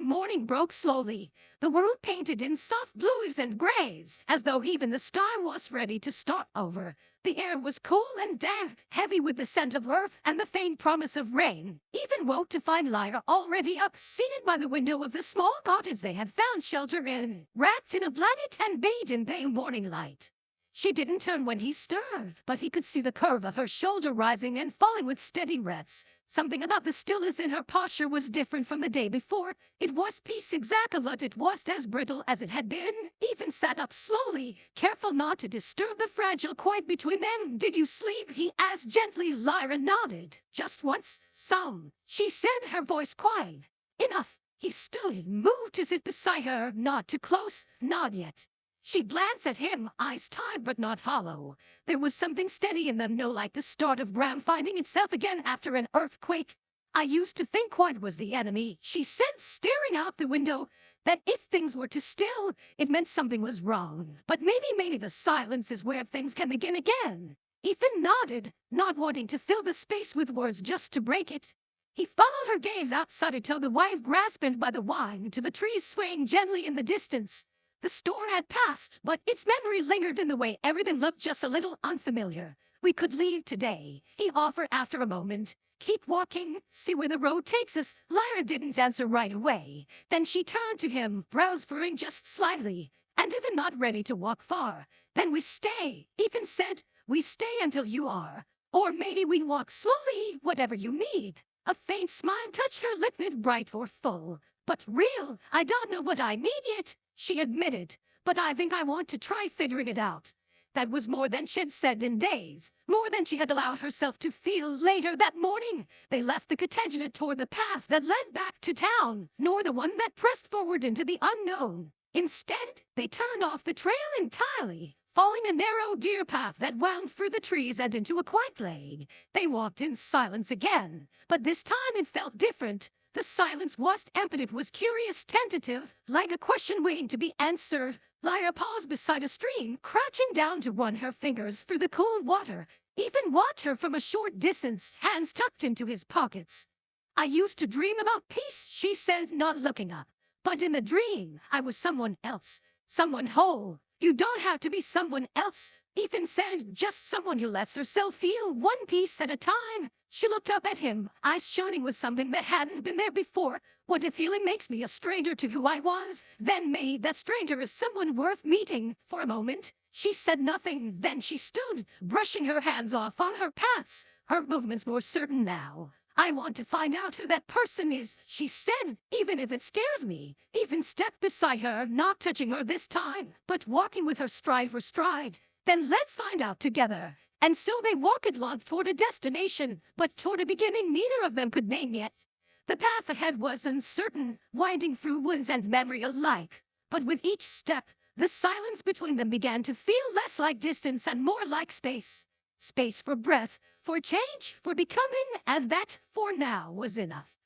morning broke slowly, the world painted in soft blues and grays, as though even the sky was ready to start over. The air was cool and damp, heavy with the scent of earth and the faint promise of rain. Even woke to find Lyra already up, seated by the window of the small cottage they had found shelter in, wrapped in a blanket and bathed in pale morning light. She didn't turn when he stirred, but he could see the curve of her shoulder rising and falling with steady rests. Something about the stillness in her posture was different from the day before. It was peace exactly, but it was as brittle as it had been. Even sat up slowly, careful not to disturb the fragile quiet between them. "Did you sleep?" he asked gently. Lyra nodded. "Just once, some," she said, her voice quiet. "Enough." He stood, moved to sit beside her, not too close, not yet. She glanced at him, eyes tired but not hollow. There was something steady in them, no like the start of ground finding itself again after an earthquake. "I used to think quiet was the enemy," she said, staring out the window, "that if things were too still, it meant something was wrong. But maybe the silence is where things can begin again." Ethan nodded, not wanting to fill the space with words, just to break it. He followed her gaze outside until the white grass bent by the wine, to the trees swaying gently in the distance. The storm had passed, but its memory lingered in the way everything looked just a little unfamiliar. "We could leave today," he offered after a moment. "Keep walking, see where the road takes us." Lyra didn't answer right away. Then she turned to him, brows furrowing just slightly. "And even not ready to walk far, then we stay," Ethan said. "We stay until you are. Or maybe we walk slowly, whatever you need." A faint smile touched her lip, not bright or full, but real. "I don't know what I need yet," she admitted, "but I think I want to try figuring it out." That was more than she'd said in days, more than she had allowed herself to feel. Later that morning, they left the cottage and toward the path that led back to town, nor the one that pressed forward into the unknown. Instead, they turned off the trail entirely, following a narrow deer path that wound through the trees and into a quiet lane. They walked in silence again, but this time it felt different. The silence wasn't empty, it was curious, tentative, like a question waiting to be answered. Lyra paused beside a stream, crouching down to run her fingers through the cool water. Ethan watched her from a short distance, hands tucked into his pockets. "I used to dream about peace," she said, not looking up. "But in the dream, I was someone else, someone whole." "You don't have to be someone else," Ethan said, "just someone who lets herself feel one piece at a time." She looked up at him, eyes shining with something that hadn't been there before. "What if feeling makes me a stranger to who I was? Then maybe that stranger is someone worth meeting." For a moment, she said nothing. Then she stood, brushing her hands off on her pants, her movements more certain now. "I want to find out who that person is," she said, "even if it scares me." Ethan stepped beside her, not touching her this time, but walking with her stride for stride. "Then let's find out together." And so they walked along toward a destination, but toward a beginning neither of them could name yet. The path ahead was uncertain, winding through woods and memory alike. But with each step, the silence between them began to feel less like distance and more like space. Space for breath, for change, for becoming, and that, for now, was enough.